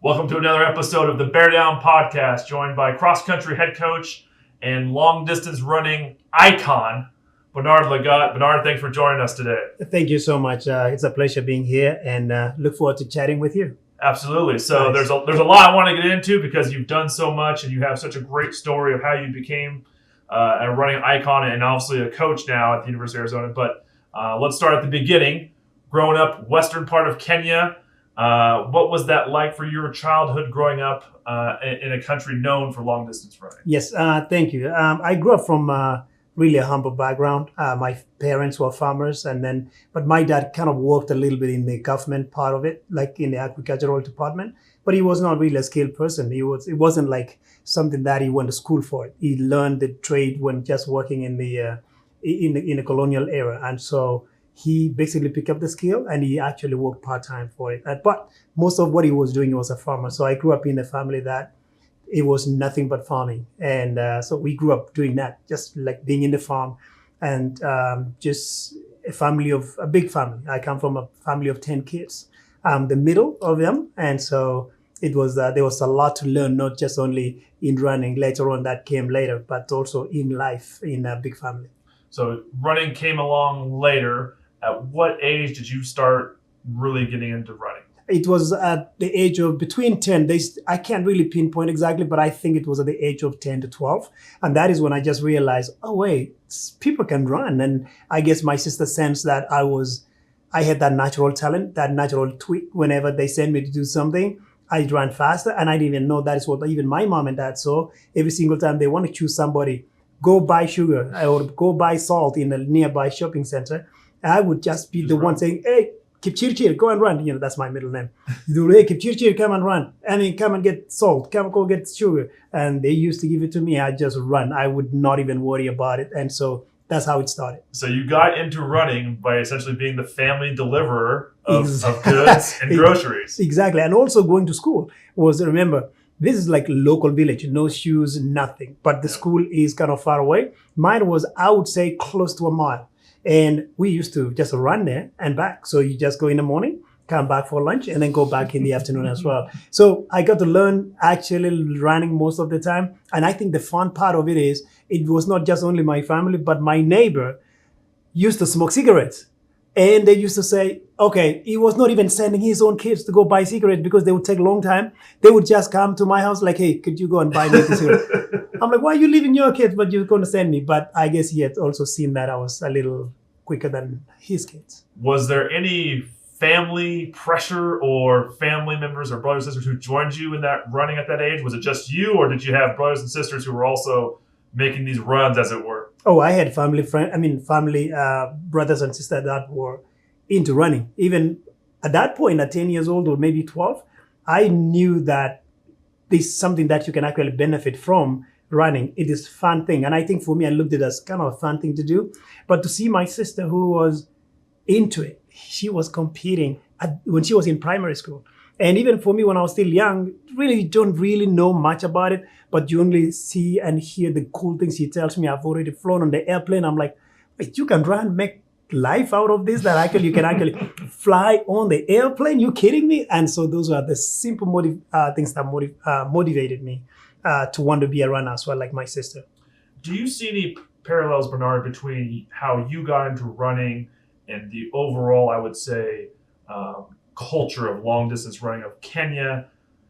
Welcome to another episode of the BearDown podcast, joined by cross-country head coach and long-distance running icon, Bernard Lagat. Bernard, thanks for joining us today. Thank you so much. It's a pleasure being here and look forward to chatting with you. Absolutely. So nice. There's a lot I want to get into because you've done so much and you have such a great story of how you became a running icon and obviously a coach now at the University of Arizona. But let's start at the beginning. Growing up, western part of Kenya, what was that like for your childhood growing up in a country known for long distance running? Yes, thank you. I grew up from really a humble background. My parents were farmers, but my dad kind of worked a little bit in the government part of it, like in the agricultural department. But he was not really a skilled person. It wasn't like something that he went to school for. He learned the trade when just working in the colonial era, and so he basically picked up the skill and he actually worked part-time for it. But most of what he was doing, he was a farmer. So I grew up in a family that it was nothing but farming. And so we grew up doing that, just like being in the farm and just a big family. I come from a family of 10 kids. I'm the middle of them. And so it was there was a lot to learn, not just only in running later on that came later, but also in life in a big family. So running came along later. At what age did you start really getting into running? It was at the age of between 10. I can't really pinpoint exactly, but I think it was at the age of 10 to 12. And that is when I just realized, oh, wait, people can run. And I guess my sister sensed that I had that natural talent, that natural tweak. Whenever they sent me to do something, I ran faster. And I didn't even know that is what even my mom and dad saw. Every single time they want to choose somebody, go buy sugar or go buy salt in a nearby shopping center. I would just be the one saying, hey, Kipchirchir, go and run. That's my middle name. Hey, Kipchirchir, come and run. Come and get salt. Come and go get sugar. And they used to give it to me. I just run. I would not even worry about it. And so that's how it started. So you got into running by essentially being the family deliverer of goods and groceries. Exactly. And also going to school remember, this is like a local village, no shoes, nothing. But the school is kind of far away. Mine was, I would say, close to a mile. And we used to just run there and back. So you just go in the morning, come back for lunch, and then go back in the afternoon as well. So I got to learn actually running most of the time. And I think the fun part of it is it was not just only my family, but my neighbor used to smoke cigarettes. And they used to say, okay, he was not even sending his own kids to go buy cigarettes because they would take a long time. They would just come to my house like, hey, could you go and buy me a cigarette? I'm like, why are you leaving your kids, but you're going to send me? But I guess he had also seen that I was a little quicker than his kids. Was there any family pressure or family members or brothers and sisters who joined you in that running at that age? Was it just you, or did you have brothers and sisters who were also making these runs, as it were? Oh, I had family brothers and sisters that were into running. Even at that point, at 10 years old or maybe 12, I knew that this is something that you can actually benefit from running. It is a fun thing. And I think for me, I looked at it as kind of a fun thing to do. But to see my sister who was into it, she was competing when she was in primary school. And even for me, when I was still young, really don't really know much about it, but you only see and hear the cool things she tells me. I've already flown on the airplane. I'm like, wait, you can run, make life out of this, that actually you can actually fly on the airplane? You kidding me? And so those are the simple things that motivated me to want to be a runner as well, like my sister. Do you see any parallels, Bernard, between how you got into running and the overall, I would say, culture of long distance running of Kenya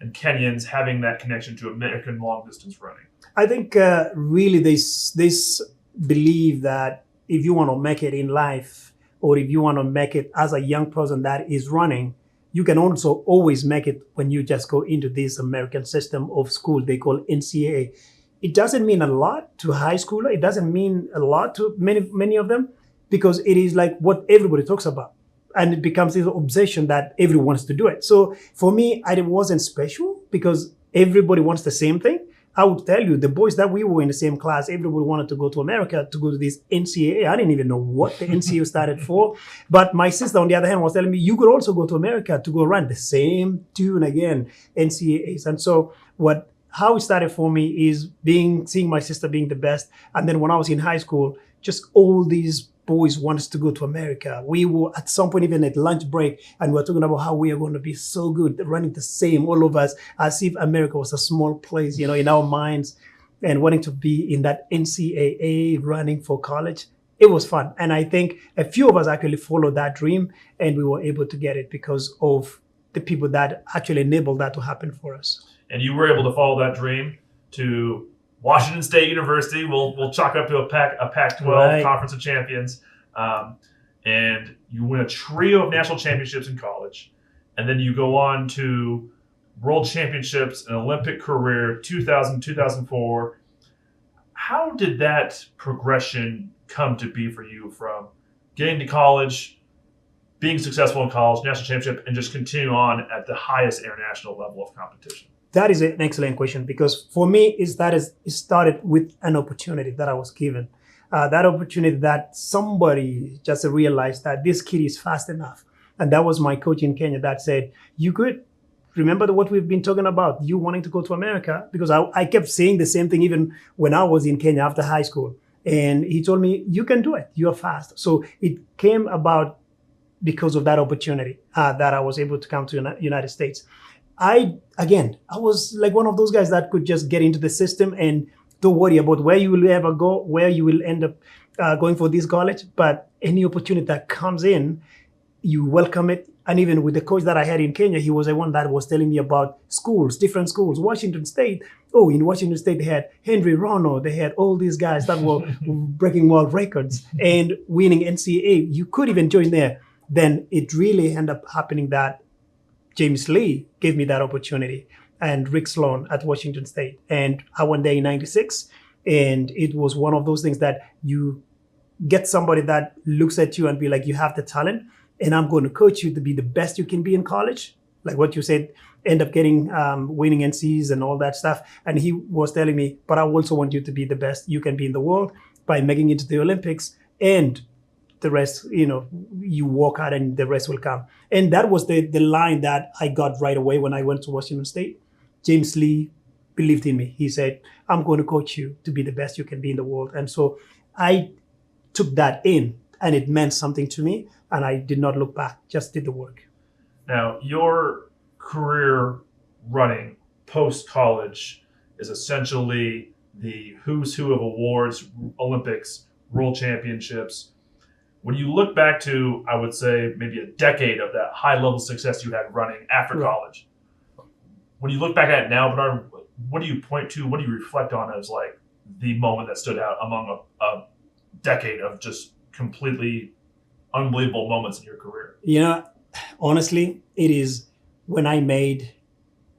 and Kenyans having that connection to American long distance running? I think really this believe that if you want to make it in life, or if you want to make it as a young person that is running, you can also always make it when you just go into this American system of school they call NCAA. It doesn't mean a lot to high schooler. It doesn't mean a lot to many of them, because it is like what everybody talks about. And it becomes this obsession that everyone wants to do it. So for me, it wasn't special because everybody wants the same thing. I would tell you, the boys that we were in the same class, everybody wanted to go to America to go to this NCAA. I didn't even know what the NCAA started for. But my sister, on the other hand, was telling me, you could also go to America to go run the same tune again, NCAAs. And so how it started for me is seeing my sister being the best. And then when I was in high school, just all these boys want us to go to America. We were at some point even at lunch break, and we were talking about how we are going to be so good, running the same, all of us, as if America was a small place, in our minds, and wanting to be in that NCAA running for college. It was fun. And I think a few of us actually followed that dream, and we were able to get it because of the people that actually enabled that to happen for us. And you were able to follow that dream to Washington State University. We'll chalk up to a Pac-12 Right. Conference of Champions, and you win a trio of national championships in college, and then you go on to World Championships, an Olympic career, 2000, 2004. How did that progression come to be for you from getting to college, being successful in college, national championship, and just continue on at the highest international level of competition? That is an excellent question, because for me, it started with an opportunity that I was given. That opportunity that somebody just realized that this kid is fast enough. And that was my coach in Kenya that said, you could remember what we've been talking about, you wanting to go to America, because I kept saying the same thing even when I was in Kenya after high school. And he told me, you can do it. You're fast. So it came about because of that opportunity that I was able to come to the United States. I was like one of those guys that could just get into the system and don't worry about where you will ever go, where you will end up going for this college. But any opportunity that comes in, you welcome it. And even with the coach that I had in Kenya, he was the one that was telling me about schools, different schools. Washington State. Oh, in Washington State, they had Henry Rono. They had all these guys that were breaking world records and winning NCAA. You could even join there. Then it really ended up happening that James Lee gave me that opportunity, and Rick Sloan at Washington State. And I went there in 96. And it was one of those things that you get somebody that looks at you and be like, you have the talent, and I'm going to coach you to be the best you can be in college. Like what you said, end up getting winning NCs and all that stuff. And he was telling me, but I also want you to be the best you can be in the world by making it to the Olympics, and the rest, you work hard and the rest will come. And that was the line that I got right away when I went to Washington State. James Lee believed in me. He said, I'm going to coach you to be the best you can be in the world. And so I took that in, and it meant something to me. And I did not look back, just did the work. Now, your career running post-college is essentially the who's who of awards, Olympics, World Championships. When you look back to, I would say, maybe a decade of that high-level success you had running after college, when you look back at it now, Bernard, what do you point to? What do you reflect on as like the moment that stood out among a decade of just completely unbelievable moments in your career? Honestly, it is when I made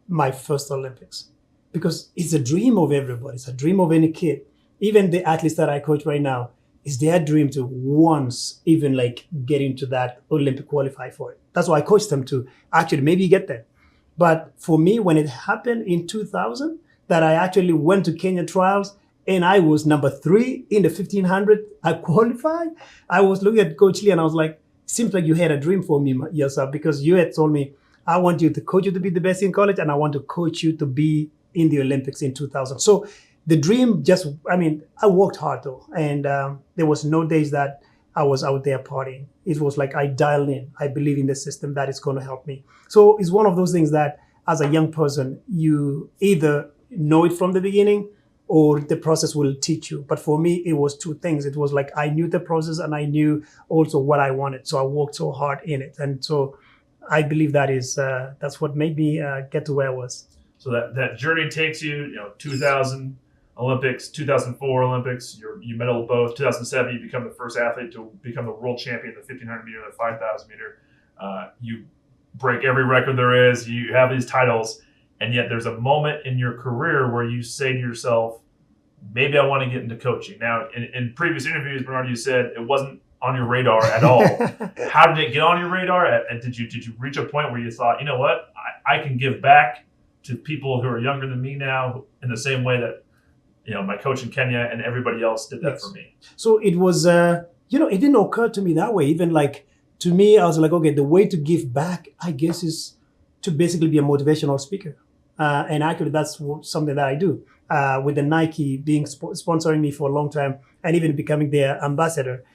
my first Olympics, because it's a dream of everybody. It's a dream of any kid. Even the athletes that I coach right now, it's their dream to once even like get into that Olympic qualify for it. That's why I coached them to actually maybe get there. But for me, when it happened in 2000, that I actually went to Kenya trials and I was number 3 in the 1500, I qualified. I was looking at Coach Lee and I was like, seems like you had a dream for me yourself, because you had told me, I want you to coach you to be the best in college, and I want to coach you to be in the Olympics in 2000. So the dream I worked hard though. And there was no days that I was out there partying. It was like I dialed in. I believe in the system that is going to help me. So it's one of those things that as a young person, you either know it from the beginning or the process will teach you. But for me, it was two things. It was like I knew the process and I knew also what I wanted. So I worked so hard in it. And so I believe that's what made me get to where I was. So that journey takes you, 2000 Olympics, 2004 Olympics, you medaled both. 2007, you become the first athlete to become the world champion in the 1500 meter and the 5000 meter. You break every record there is. You have these titles. And yet there's a moment in your career where you say to yourself, maybe I want to get into coaching. Now, in previous interviews, Bernard, you said it wasn't on your radar at all. How did it get on your radar? And did you reach a point where you thought, you know what, I can give back to people who are younger than me now in the same way that, my coach in Kenya and everybody else did that for me? So it was, it didn't occur to me that way. Even like, to me, I was like, okay, the way to give back, I guess, is to basically be a motivational speaker. And actually, that's something that I do with the Nike being sponsoring me for a long time and even becoming their ambassador.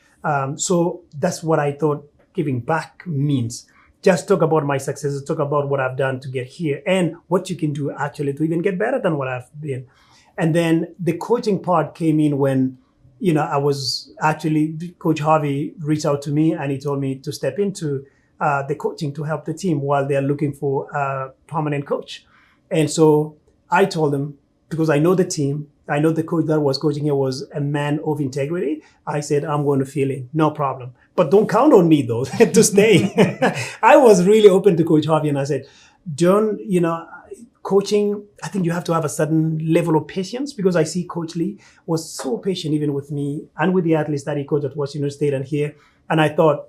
So that's what I thought giving back means. Just talk about my successes, talk about what I've done to get here and what you can do actually to even get better than what I've been. And then the coaching part came in when, I was actually, Coach Harvey reached out to me and he told me to step into the coaching to help the team while they're looking for a permanent coach. And so I told him, because I know the team, I know the coach that was coaching here was a man of integrity. I said, I'm going to fill in, no problem. But don't count on me, though, to stay. I was really open to Coach Harvey, and I said, John, coaching, I think you have to have a certain level of patience, because I see Coach Lee was so patient even with me and with the athletes that he coached at Washington State and here. And I thought,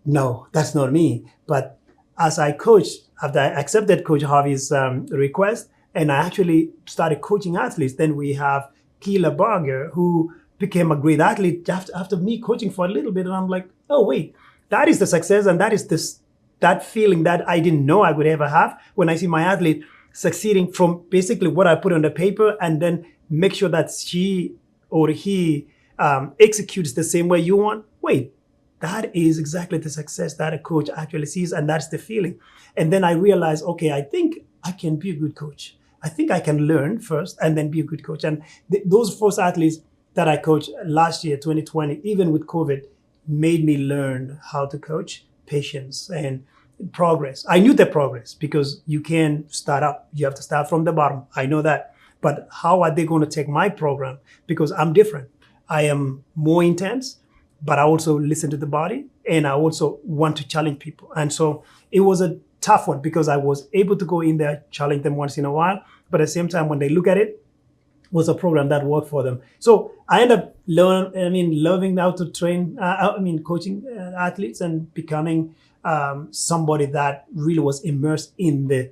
no, that's not me. But as I coached, after I accepted Coach Harvey's request, and I actually started coaching athletes, then we have Keela Barger, who became a great athlete after me coaching for a little bit. And I'm like, oh, wait, that is the success. And that is that feeling that I didn't know I would ever have when I see my athlete succeeding from basically what I put on the paper, and then make sure that she or he executes the same way you want. Wait, that is exactly the success that a coach actually sees, and that's the feeling. And then I realized, okay, I think I can be a good coach. I think I can learn first and then be a good coach. And those first athletes that I coached last year, 2020, even with COVID, made me learn how to coach, patience and progress. I knew the progress, because you can start up. You have to start from the bottom. I know that. But how are they going to take my program? Because I'm different. I am more intense, but I also listen to the body, and I also want to challenge people. And so it was a tough one, because I was able to go in there, challenge them once in a while, but at the same time, when they look at it, was a program that worked for them. So I ended up loving how to train, coaching athletes and becoming somebody that really was immersed in the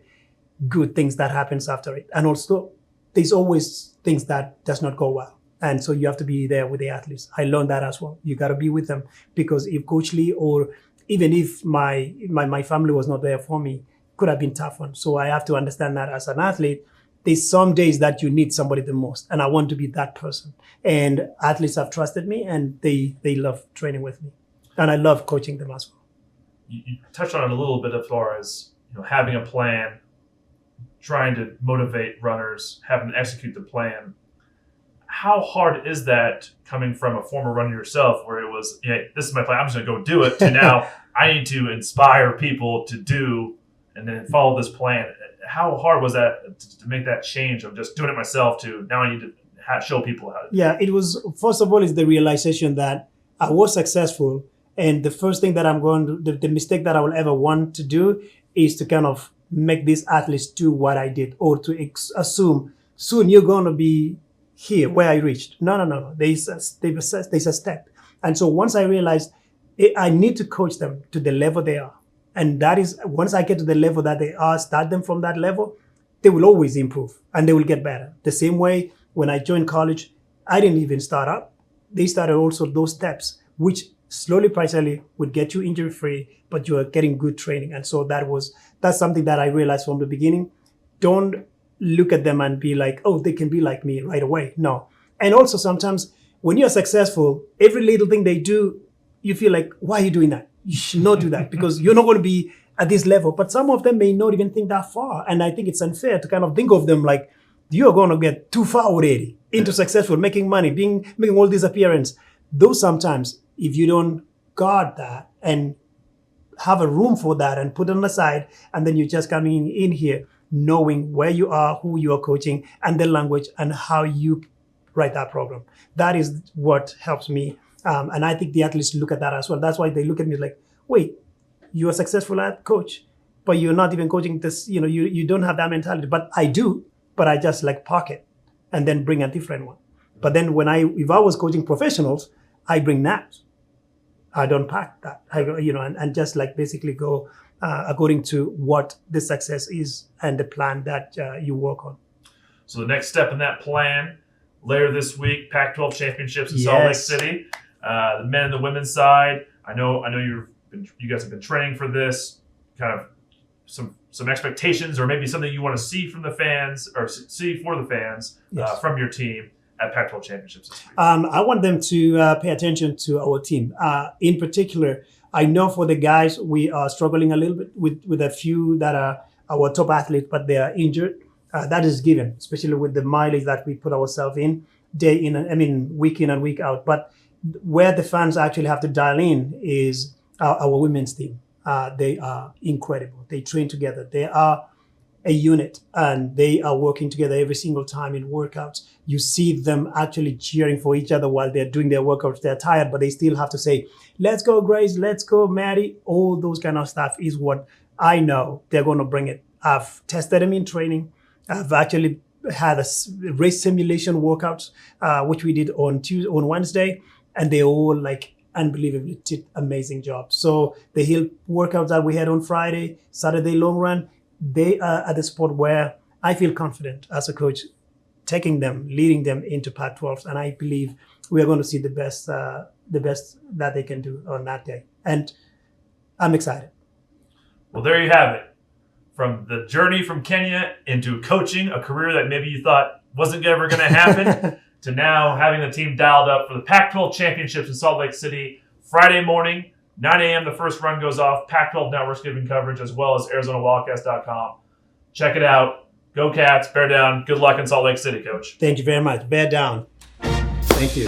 good things that happens after it. And also, there's always things that does not go well. And so you have to be there with the athletes. I learned that as well. You got to be with them, because if Coach Lee, or even if my family was not there for me, could have been tough one. So I have to understand that as an athlete, there's some days that you need somebody the most, and I want to be that person. And athletes have trusted me, and they love training with me, and I love coaching them as well. You touched on it a little bit as far as having a plan, trying to motivate runners, having to execute the plan. How hard is that coming from a former runner yourself, where it was, this is my plan, I'm just going to go do it, to now I need to inspire people to do and then follow this plan? How hard was that to make that change of just doing it myself to now I need to show people how to do it? Yeah, it was, first of all, is the realization that I was successful. And the first thing that I'm going to, the mistake that I will ever want to do is to kind of make these athletes do what I did, or to assume soon you're going to be here where I reached. No. There's a step. And so once I realized I need to coach them to the level they are. And that is, once I get to the level that they are, start them from that level, they will always improve and they will get better. The same way when I joined college, I didn't even start up. They started also those steps, which slowly, partially would get you injury free, but you are getting good training. And so that's something that I realized from the beginning. Don't look at them and be like, oh, they can be like me right away. No. And also sometimes when you're successful, every little thing they do, you feel like, why are you doing that? You should not do that, because you're not going to be at this level. But some of them may not even think that far. And I think it's unfair to kind of think of them like, you're going to get too far already into successful, making money, making all these appearances. Though sometimes if you don't guard that and have a room for that and put it on the side, and then you're just coming in here knowing where you are, who you are coaching, and the language and how you write that program. That is what helps me. And I think the athletes look at that as well. That's why they look at me like, wait, you're a successful coach, but you're not even coaching this, you don't have that mentality. But I do, but I just like park it and then bring a different one. But then if I was coaching professionals, I bring naps. I don't pack that. And just like basically go according to what the success is and the plan that you work on. So the next step in that plan, later this week, Pac-12 championships in Salt Lake City. The men and the women's side. I know you guys have been training for this. Kind of some expectations, or maybe something you want to see from the fans, or see for the fans from your team. at Pac-12 championships this week? I want them to pay attention to our team. In particular, I know for the guys, we are struggling a little bit with a few that are our top athletes, but they are injured. That is given, especially with the mileage that we put ourselves in week in and week out. But where the fans actually have to dial in is our women's team. They are incredible. They train together. They are a unit, and they are working together every single time in workouts. You see them actually cheering for each other while they're doing their workouts. They're tired, but they still have to say, "Let's go, Grace. Let's go, Maddie." All those kind of stuff is what I know they're going to bring it. I've tested them in training. I've actually had a race simulation workouts, which we did on Wednesday, and they all unbelievably did amazing job. So the hill workouts that we had on Friday, Saturday long run, they are at the spot where I feel confident as a coach, taking them, leading them into Pac-12s, and I believe we are going to see the best that they can do on that day. And I'm excited. Well, there you have it. From the journey from Kenya into coaching, a career that maybe you thought wasn't ever going to happen, to now having the team dialed up for the Pac-12 championships in Salt Lake City, Friday morning, 9 a.m. The first run goes off. Pac-12 Network's giving coverage, as well as ArizonaWildcats.com. Check it out. Go Cats, bear down. Good luck in Salt Lake City, Coach. Thank you very much. Bear down. Thank you.